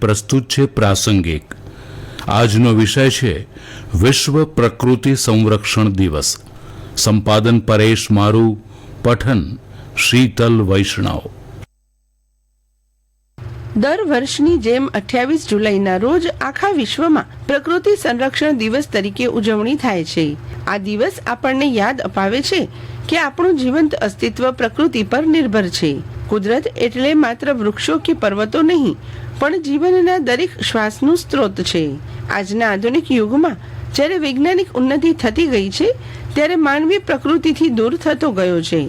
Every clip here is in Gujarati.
પ્રસ્તુત છે પ્રાસંગિક. આજનો વિષય છે વિશ્વ પ્રકૃતિ સંરક્ષણ દિવસ. સંપાદન પરેશ મારું, પઠન શીતલ વૈષ્ણવ. દર વર્ષની જેમ 28 જુલાઈના રોજ આખા વિશ્વમાં પ્રકૃતિ સંરક્ષણ દિવસ તરીકે ઉજવણી થાય છે. આ દિવસ આપણને યાદ અપાવે છે કે આપણું જીવંત અસ્તિત્વ પ્રકૃતિ પર નિર્ભર છે. કુદરત એટલે માત્ર વૃક્ષો કે પર્વતો નહીં, પણ જીવનના દરેક શ્વાસનું સ્ત્રોત છે. આજના આધુનિક યુગમાં જ્યારે વૈજ્ઞાનિક ઉન્નતિ થતી ગઈ છે, ત્યારે માનવી પ્રકૃતિથી દૂર થતો ગયો છે.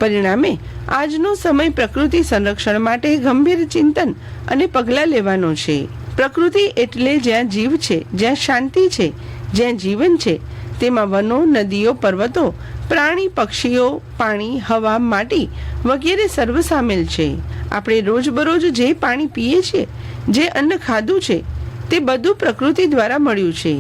પરિણામે આજનો સમય પ્રકૃતિ સંરક્ષણ માટે ગંભીર ચિંતન અને પગલાં લેવાનો છે. પ્રકૃતિ એટલે જ્યાં જીવ છે, જ્યાં શાંતિ છે, જ્યાં જીવન છે. તેમાં વનો, નદીઓ, પર્વતો, પ્રાણી, પક્ષીઓ, પાણી, હવા, માટી વગેરે સર્વ સામેલ છે. આપણે રોજબરોજ જે પાણી પીએ છીએ, જે અન્ન ખાધું છે, તે બધું પ્રકૃતિ દ્વારા મળ્યું છે.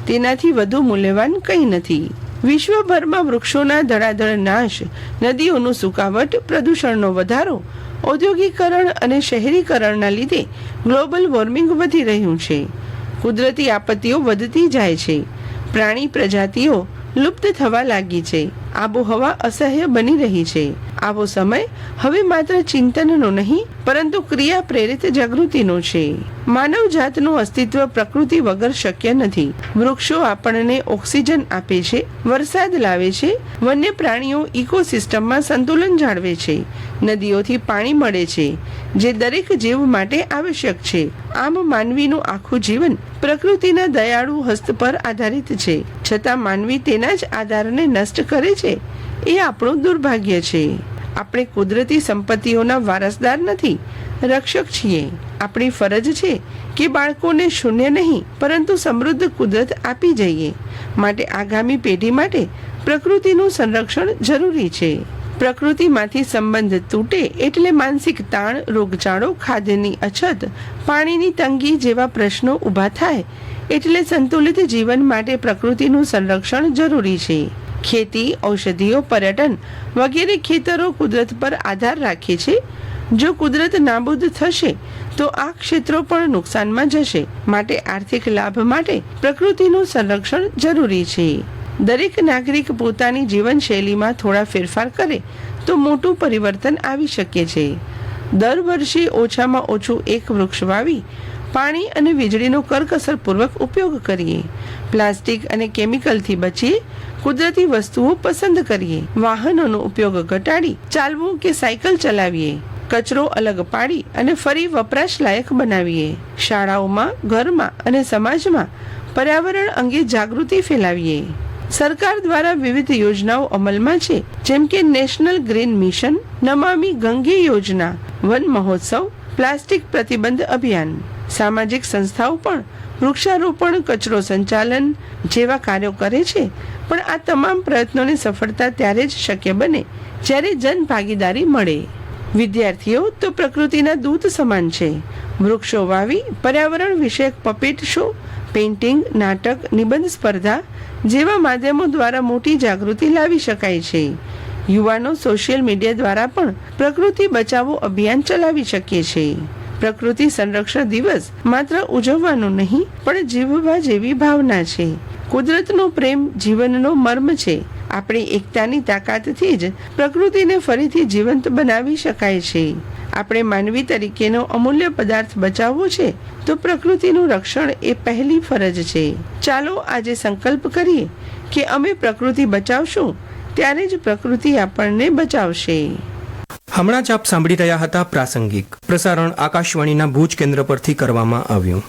તેનાથી વધુ મૂલ્યવાન કંઈ નથી. વિશ્વભરમાં વૃક્ષોના ધડાધડ નાશ, નદીઓનું સુકાવટ, પ્રદૂષણનો વધારો, ઔદ્યોગિકરણ અને શહેરીકરણના લીધે ગ્લોબલ વોર્મિંગ વધી રહ્યું છે. કુદરતી આપત્તિઓ વધતી જાય છે. પ્રાણી પ્રજાતિઓ લુપ્ત થવા લાગી છે. આબોહવા અસહ્ય બની રહી છે. આવો સમય હવે માત્ર ચિંતનનો નહીં, પરંતુ ક્રિયા પ્રેરિત જાગૃતિનો છે. માનવ જાતનું અસ્તિત્વ પ્રકૃતિ વગર શક્ય નથી. વૃક્ષો આપણને ઓક્સિજન આપે છે, વરસાદ લાવે છે, વન્ય પ્રાણીઓ ઇકોસિસ્ટમમાં સંતુલન જાળવે છે, નદીઓથી પાણી મળે છે, જે દરેક જીવ માટે આવશ્યક છે. આમ માનવીનું આખું જીવન પ્રકૃતિના દયાળુ હસ્ત પર આધારિત છે. છતાં માનવી તેના જ આધારને નષ્ટ કરે છે. એ આપણું દુર્ભાગ્ય છે. આપણે કુદરતી સંપત્તિઓના વારસદાર નથી, રક્ષક છીએ. આપણી ફરજ છે કે બાળકોને શૂન્ય નહીં, પરંતુ સમૃદ્ધ કુદરત આપી જઈએ. માટે આગામી પેઢી માટે પ્રકૃતિનું સંરક્ષણ જરૂરી છે. પ્રકૃતિમાંથી સંબંધ તૂટે એટલે માનસિક તાણ, રોગચાળો, ખાદ્યની અછત, પાણીની તંગી જેવા પ્રશ્નો ઊભા થાય. એટલે સંતુલિત જીવન માટે પ્રકૃતિનું સંરક્ષણ જરૂરી છે. ખેતી, ઔષધિઓ, પર્યટન વગેરે ખેતરો કુદરત પર આધાર રાખે છે. જો કુદરત નાબૂદ થશે તો આ ક્ષેત્રો પણ નુકસાનમાં જશે. માટે આર્થિક લાભ માટે પ્રકૃતિનું સંરક્ષણ જરૂરી છે. દરેક નાગરિક પોતાની જીવનશૈલીમાં થોડા ફેરફાર કરે તો મોટું પરિવર્તન આવી શકે છે. દર વર્ષે ઓછામાં ઓછું એક વૃક્ષ વાવી પાણી અને વીજળીનો કરકસરપૂર્વક ઉપયોગ કરીએ. પ્લાસ્ટિક અને કેમિકલથી બચીએ. કુદરતી વસ્તુઓ પસંદ કરીએ. વાહનોનો ઉપયોગ ઘટાડી ચાલવું કે સાયકલ ચલાવીએ. કચરો અલગ પાડી અને ફરી વપરાશ લાયક બનાવીએ. શાળાઓમાં, ઘરમાં અને સમાજમાં પર્યાવરણ અંગે જાગૃતિ ફેલાવીએ. સરકાર દ્વારા વિવિધ યોજનાઓ અમલમાં છે, જેમ કે national green mission, Namami Gange યોજના, વન મહોત્સવ, પ્લાસ્ટિક પ્રતિબંધ અભિયાન. સામાજિક સંસ્થાઓ પણ વૃક્ષારોપણ, કચરો સંચાલન જેવા કાર્યો કરે છે. પણ આ તમામ પ્રયત્નોની સફળતા ત્યારે જ શક્ય બને જ્યારે જન ભાગીદારી મળે. વિદ્યાર્થીઓ તો પ્રકૃતિના દૂત સમાન છે. વૃક્ષો વાવી પર્યાવરણ વિષયક પપેટ શો, પેઇન્ટિંગ, નાટક, નિબંધ સ્પર્ધા જેવા માધ્યમો દ્વારા મોટી જાગૃતિ લાવી શકાય છે. યુવાનો સોશિયલ મીડિયા દ્વારા પણ પ્રકૃતિ બચાવો અભિયાન ચલાવી શકે છે. પ્રકૃતિ સંરક્ષણ દિવસ માત્ર ઉજવવાનો નહીં, પણ જીવવા જેવી ભાવના છે. કુદરતનો પ્રેમ જીવનનો મર્મ છે. આપણી એકતાની તાકાતથી જ પ્રકૃતિને ફરીથી જીવંત બનાવી શકાય છે. આપણે માનવી તરીકેનો અમૂલ્ય પદાર્થ બચાવવો છે, તો પ્રકૃતિનું રક્ષણ એ પહેલી ફરજ છે. ચાલો આજે સંકલ્પ કરીએ કે અમે પ્રકૃતિ બચાવશું, ત્યારે જ પ્રકૃતિ આપણને બચાવશે. હમણાં જ આપ સાંભળી રહ્યા હતા પ્રાસંગિક. પ્રસારણ આકાશવાણીના ભુજ કેન્દ્ર પરથી કરવામાં આવ્યું.